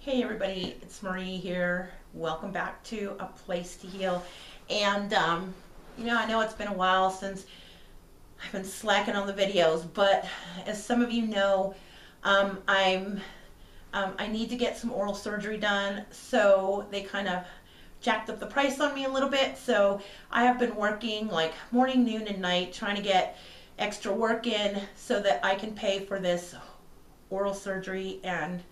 Hey everybody, it's Marie here. Welcome back to A Place to Heal. And I know it's been a while since I've been slacking on the videos, but as some of you know, I need to get some oral surgery done, so they kind of jacked up the price on me a little bit. So I have been working like morning, noon, and night trying to get extra work in so that I can pay for this oral surgery and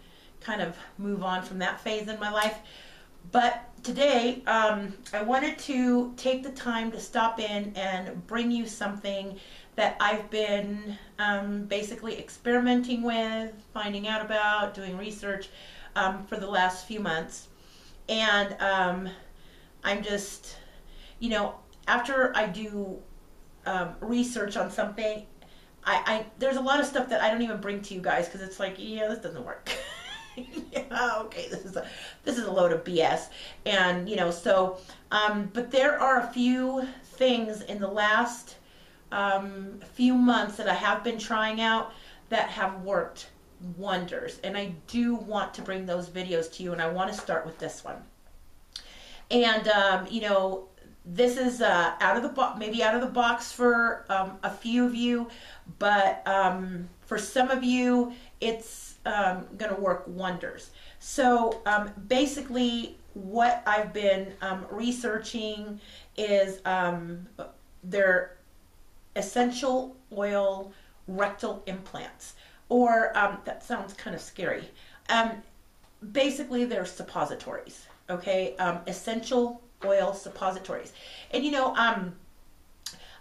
kind of move on from that phase in my life. But today, I wanted to take the time to stop in and bring you something that I've been basically experimenting with, finding out about, doing research for the last few months. And I'm just, after I do research on something, there's a lot of stuff that I don't even bring to you guys because it's like, yeah, this doesn't work. Yeah, okay, this is a load of BS. And but there are a few things in the last few months that I have been trying out that have worked wonders, and I do want to bring those videos to you, and I want to start with this one. And this is out of the box, maybe out of the box for a few of you, but for some of you it's going to work wonders. So basically what I've been researching is their essential oil rectal implants, or that sounds kind of scary. Basically they're suppositories, okay? Essential oil suppositories. And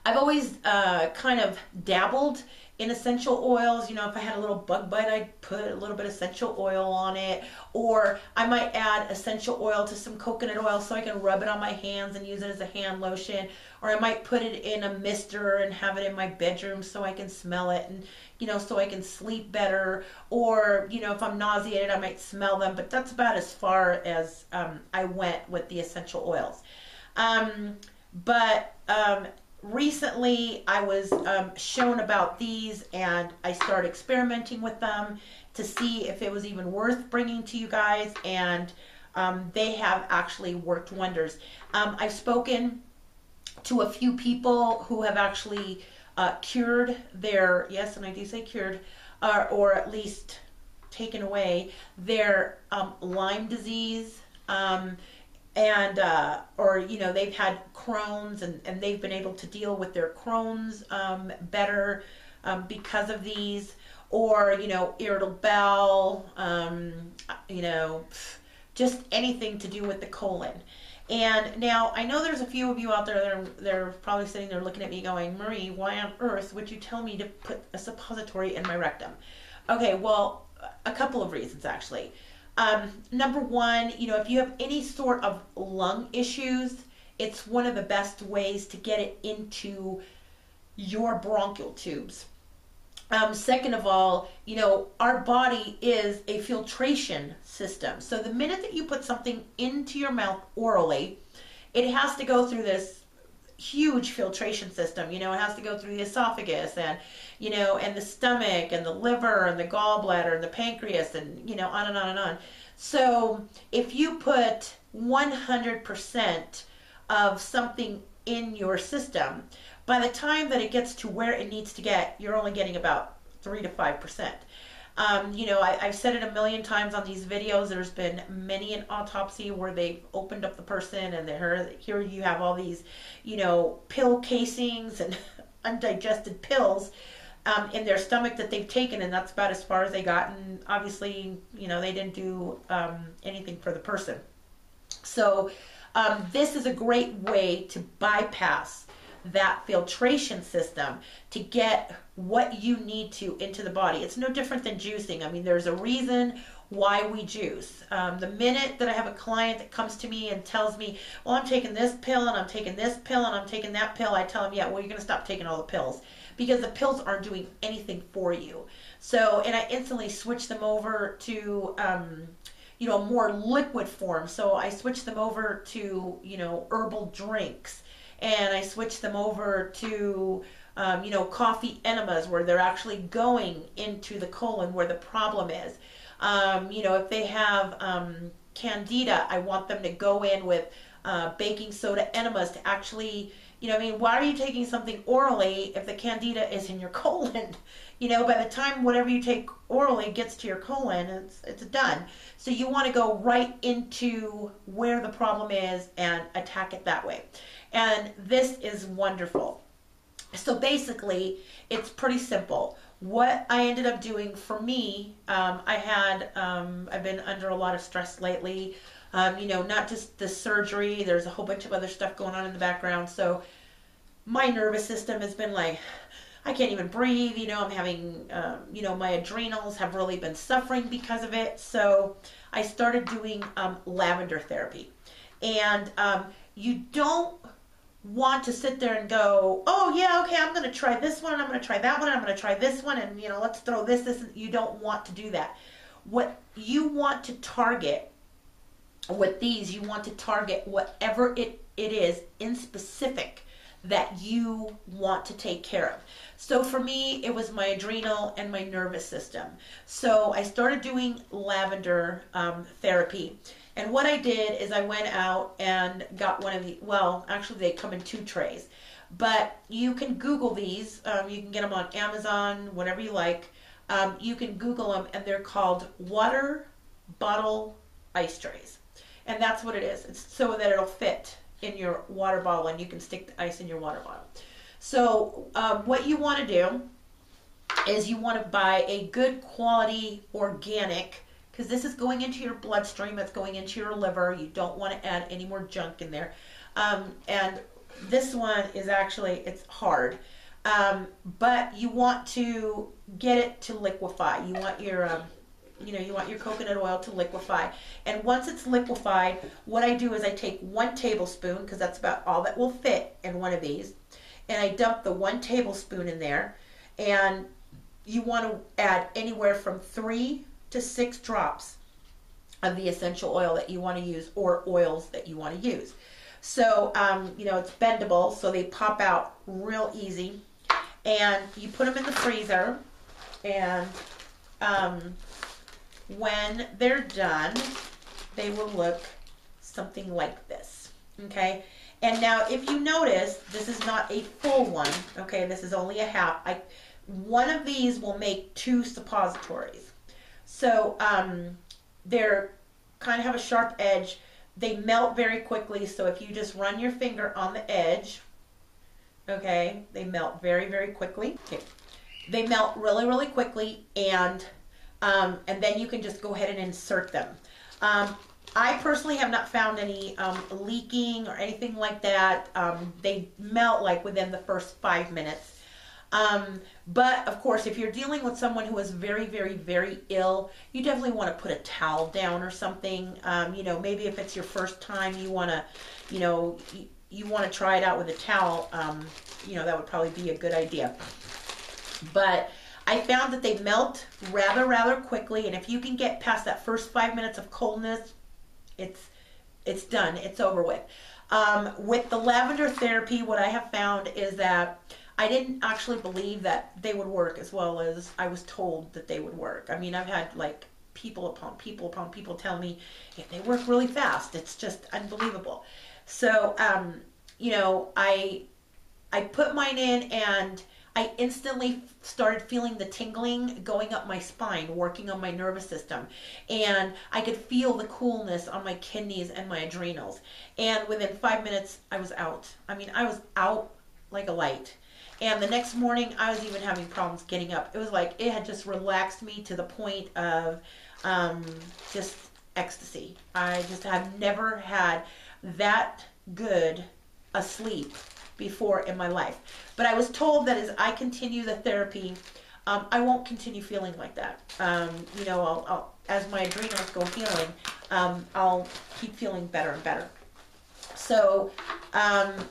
I've always kind of dabbled in essential oils. If I had a little bug bite, I'd put a little bit of essential oil on it, or I might add essential oil to some coconut oil so I can rub it on my hands and use it as a hand lotion, or I might put it in a mister and have it in my bedroom so I can smell it and so I can sleep better, or if I'm nauseated I might smell them, but that's about as far as I went with the essential oils. But recently I was shown about these, and I started experimenting with them to see if it was even worth bringing to you guys, and they have actually worked wonders. I've spoken to a few people who have actually cured their, yes, and I do say cured, or at least taken away their Lyme disease, and or they've had Crohn's, and they've been able to deal with their Crohn's better because of these, or irritable bowel, just anything to do with the colon. And now I know there's a few of you out there that they're probably sitting there looking at me going, Marie, why on earth would you tell me to put a suppository in my rectum? Okay, well, a couple of reasons actually. Number one, if you have any sort of lung issues, it's one of the best ways to get it into your bronchial tubes. Second of all, our body is a filtration system. So the minute that you put something into your mouth orally, it has to go through this huge filtration system. It has to go through the esophagus, and and the stomach, and the liver, and the gallbladder, and the pancreas, and on and on and on. So if you put 100% of something in your system, by the time that it gets to where it needs to get, you're only getting about 3 to 5%. I've said it a million times on these videos. There's been many an autopsy where they've opened up the person, and here you have all these, pill casings and undigested pills in their stomach that they've taken, and that's about as far as they got. And obviously, they didn't do anything for the person. So this is a great way to bypass that filtration system to get what you need to into the body. It's no different than juicing. I mean, there's a reason why we juice. The minute that I have a client that comes to me and tells me, well, I'm taking this pill, and I'm taking this pill, and I'm taking that pill, I tell them, yeah, well, you're going to stop taking all the pills, because the pills aren't doing anything for you. So, and I instantly switch them over to a more liquid form. So I switch them over to herbal drinks, and I switch them over to coffee enemas, where they're actually going into the colon where the problem is. If they have candida, I want them to go in with baking soda enemas to actually, why are you taking something orally if the candida is in your colon? By the time whatever you take orally gets to your colon, it's done. So you want to go right into where the problem is and attack it that way. And this is wonderful. So basically, it's pretty simple. What I ended up doing for me, I've been under a lot of stress lately. Not just the surgery, there's a whole bunch of other stuff going on in the background. So my nervous system has been like, I can't even breathe. I'm having, my adrenals have really been suffering because of it. So I started doing lavender therapy. And you don't want to sit there and go, oh yeah, okay, I'm going to try this one, and I'm going to try that one, and I'm going to try this one, and let's throw this. You don't want to do that. What you want to target with these, you want to target whatever it is in specific that you want to take care of. So for me, it was my adrenal and my nervous system. So I started doing lavender therapy. And what I did is I went out and got one of the, well, actually they come in 2 trays. But you can Google these. You can get them on Amazon, whatever you like. You can Google them, and they're called water bottle ice trays. And that's what it is. It's so that it'll fit in your water bottle, and you can stick the ice in your water bottle. So what you want to do is you want to buy a good quality organic, because this is going into your bloodstream, it's going into your liver. You don't want to add any more junk in there. And this one is actually, it's hard. But you want to get it to liquefy. You want your you want your coconut oil to liquefy. And once it's liquefied, what I do is I take 1 tablespoon, because that's about all that will fit in one of these, and I dump the 1 tablespoon in there. And you want to add anywhere from 3 to 6 drops of the essential oil that you want to use, or oils that you want to use. So, it's bendable, so they pop out real easy. And you put them in the freezer, and when they're done, they will look something like this, okay? And now, if you notice, this is not a full one, okay? This is only a half. One of these will make 2 suppositories. So they're kind of have a sharp edge. They melt very quickly, so if you just run your finger on the edge, okay, they melt very, very quickly. Okay. They melt really, really quickly, and then you can just go ahead and insert them. I personally have not found any leaking or anything like that. They melt like within the first 5 minutes. But of course, if you're dealing with someone who is very, very, very ill, you definitely want to put a towel down or something. Maybe if it's your first time, you want to, you want to try it out with a towel. That would probably be a good idea. But I found that they melt rather, rather quickly, and if you can get past that first 5 minutes of coldness, it's done. It's over with. With the lavender therapy, what I have found is that I didn't actually believe that they would work as well as I was told that they would work. I mean, I've had like people upon people upon people tell me they work really fast. It's just unbelievable. So, I put mine in, and I instantly started feeling the tingling going up my spine, working on my nervous system. And I could feel the coolness on my kidneys and my adrenals. And within 5 minutes, I was out. I mean, I was out like a light. And the next morning, I was even having problems getting up. It was like it had just relaxed me to the point of just ecstasy. I just have never had that good a sleep before in my life. But I was told that as I continue the therapy, I won't continue feeling like that. I'll, as my adrenals go healing, I'll keep feeling better and better. So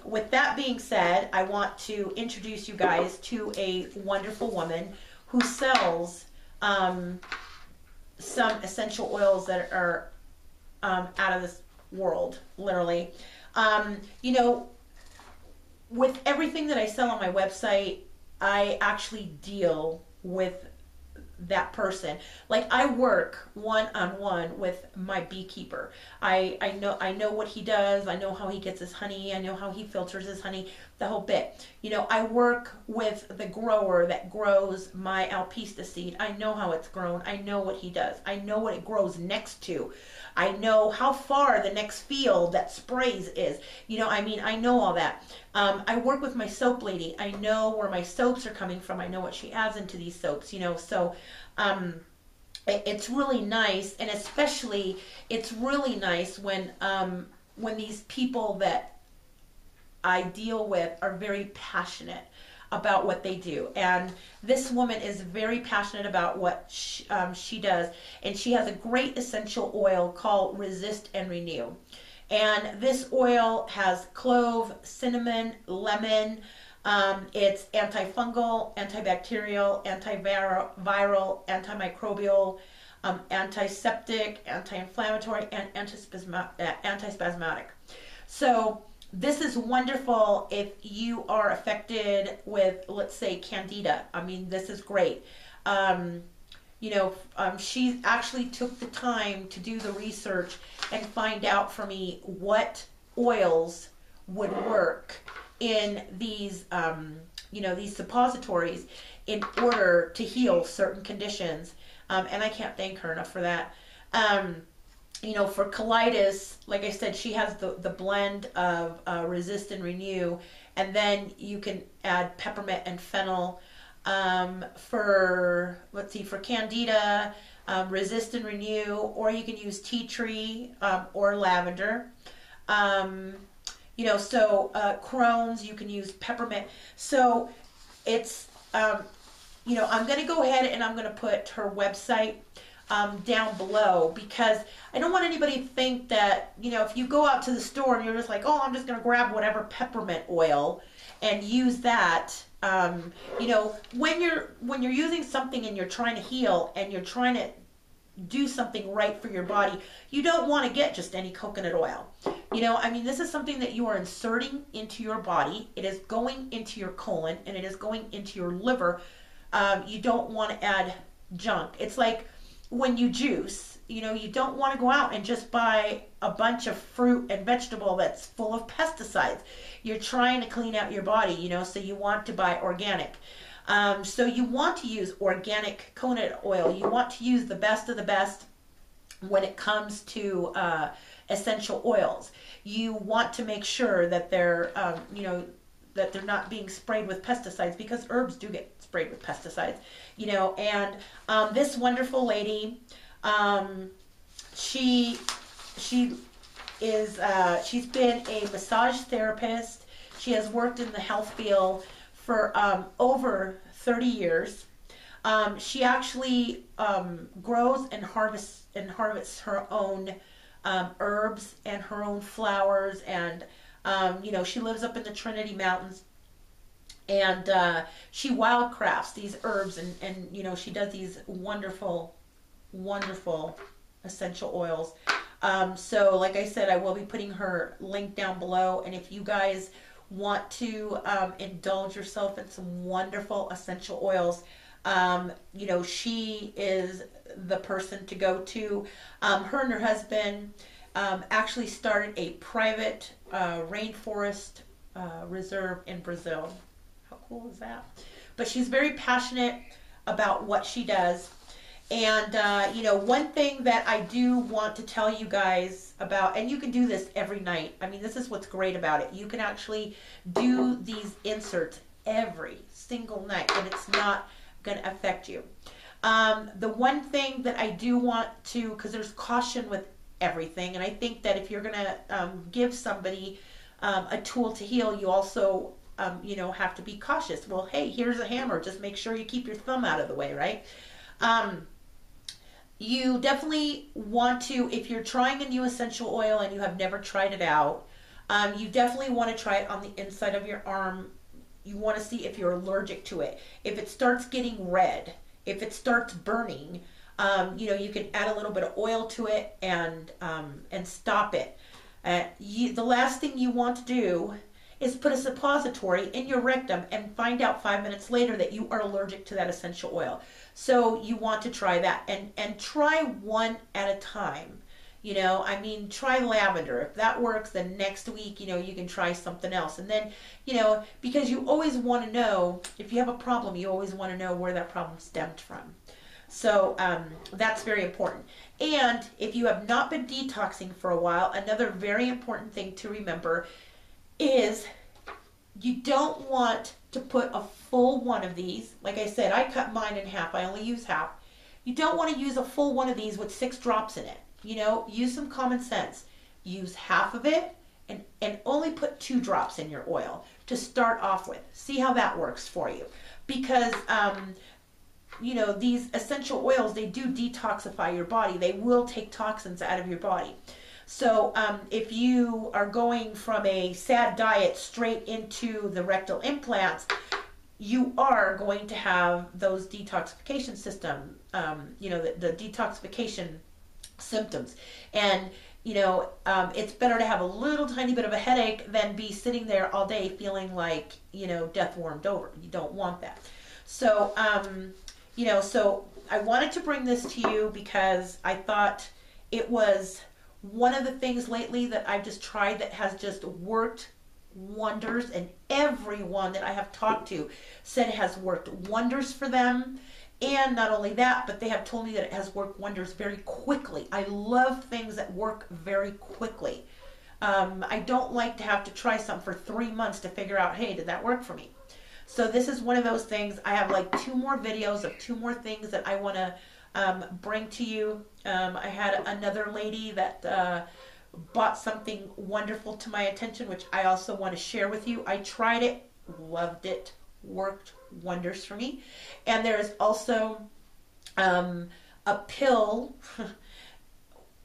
with that being said, I want to introduce you guys to a wonderful woman who sells some essential oils that are out of this world, literally. With everything that I sell on my website, I actually deal with that person. Like I work one-on-one with my beekeeper. I know what he does. I know how he gets his honey. I know how he filters his honey, the whole bit. You know, I work with the grower that grows my alpista seed. I know how it's grown. I know what he does. I know what it grows next to. I know how far the next field that sprays is. You know, I mean, I know all that. I work with my soap lady. I know where my soaps are coming from. I know what she adds into these soaps, you know. So it's really nice, and especially it's really nice when these people that I deal with are very passionate about what they do. And this woman is very passionate about what she does, and she has a great essential oil called Resist and Renew. And this oil has clove, cinnamon, lemon. It's antifungal, antibacterial, antiviral, antimicrobial, antiseptic, anti-inflammatory, and antispasmodic. So this is wonderful if you are affected with, let's say, candida. I mean, this is great. She actually took the time to do the research and find out for me what oils would work in these, these suppositories in order to heal certain conditions. And I can't thank her enough for that. For colitis, like I said, she has the blend of Resist and Renew, and then you can add peppermint and fennel. For candida, Resist and Renew, or you can use tea tree or lavender. Crohn's, you can use peppermint. So it's, I'm going to go ahead and I'm going to put her website down below, because I don't want anybody to think that, if you go out to the store and you're just like, oh, I'm just going to grab whatever peppermint oil and use that. When you're using something and you're trying to heal and you're trying to do something right for your body, you don't want to get just any coconut oil. This is something that you are inserting into your body. It is going into your colon and it is going into your liver. You don't want to add junk. It's like when you juice, you don't want to go out and just buy a bunch of fruit and vegetable that's full of pesticides. You're trying to clean out your body, so you want to buy organic. So you want to use organic coconut oil. You want to use the best of the best when it comes to essential oils. You want to make sure that they're, that they're not being sprayed with pesticides, because herbs do get sprayed with pesticides, and this wonderful lady, she's been a massage therapist. She has worked in the health field for over 30 years. She actually grows and harvests her own herbs and her own flowers, and she lives up in the Trinity Mountains, and she wildcrafts these herbs, and she does these wonderful essential oils. So like I said, I will be putting her link down below, and if you guys want to indulge yourself in some wonderful essential oils, she is the person to go to. Her and her husband actually started a private rainforest reserve in Brazil. How cool is that? But she's very passionate about what she does. And, one thing that I do want to tell you guys about, and you can do this every night. This is what's great about it. You can actually do these inserts every single night, and it's not going to affect you. The one thing that I do want to, because there's caution with everything, and I think that if you're going to give somebody a tool to heal, you also, have to be cautious. Well, hey, here's a hammer. Just make sure you keep your thumb out of the way, right? You definitely want to, if you're trying a new essential oil and you have never tried it out, you definitely want to try it on the inside of your arm. You want to see if you're allergic to it. If it starts getting red, if it starts burning, you can add a little bit of oil to it and stop it. The last thing you want to do is put a suppository in your rectum and find out 5 minutes later that you are allergic to that essential oil. So you want to try that, and try one at a time. I mean, try lavender. If that works, then next week, you can try something else. And then, because you always want to know, if you have a problem, you always want to know where that problem stemmed from. So that's very important. And if you have not been detoxing for a while, another very important thing to remember is you don't want to put a full one of these. Like I said, I cut mine in half. I only use half. You don't want to use a full one of these with 6 drops in it. Use some common sense. Use half of it and only put 2 drops in your oil to start off with. See how that works for you. Because these essential oils, they do detoxify your body. They will take toxins out of your body. So if you are going from a sad diet straight into the rectal implants, you are going to have those detoxification system, the detoxification symptoms. And it's better to have a little tiny bit of a headache than be sitting there all day feeling like death warmed over. You don't want that. So so I wanted to bring this to you because I thought it was one of the things lately that I've just tried that has just worked wonders, and everyone that I have talked to said it has worked wonders for them. And not only that, but they have told me that it has worked wonders very quickly. I love things that work very quickly. I don't like to have to try something for 3 months to figure out, hey, did that work for me? So this is one of those things. I have like 2 more videos of 2 more things that I want to bring to you. I had another lady that bought something wonderful to my attention, which I also want to share with you. I tried it, loved it, worked wonders for me. And there is also a pill.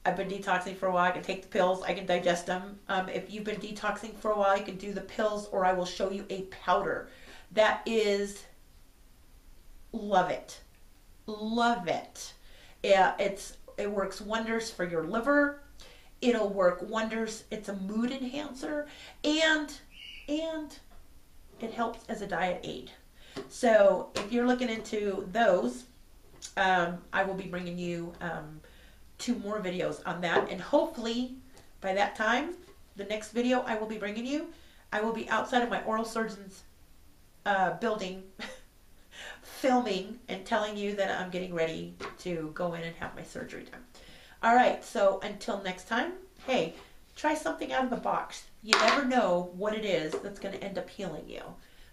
I've been detoxing for a while. I can take the pills. I can digest them. If you've been detoxing for a while, you can do the pills, or I will show you a powder. That is, love it. Love it. Yeah, it works wonders for your liver. It'll work wonders. It's a mood enhancer, and it helps as a diet aid. So if you're looking into those, I will be bringing you 2 more videos on that, and hopefully by that time, the next video I will be bringing you, I will be outside of my oral surgeon's building filming and telling you that I'm getting ready to go in and have my surgery done. All right, so until next time, hey, try something out of the box. You never know what it is that's going to end up healing you.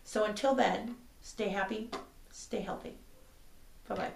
So until then, stay happy, stay healthy. Bye-bye.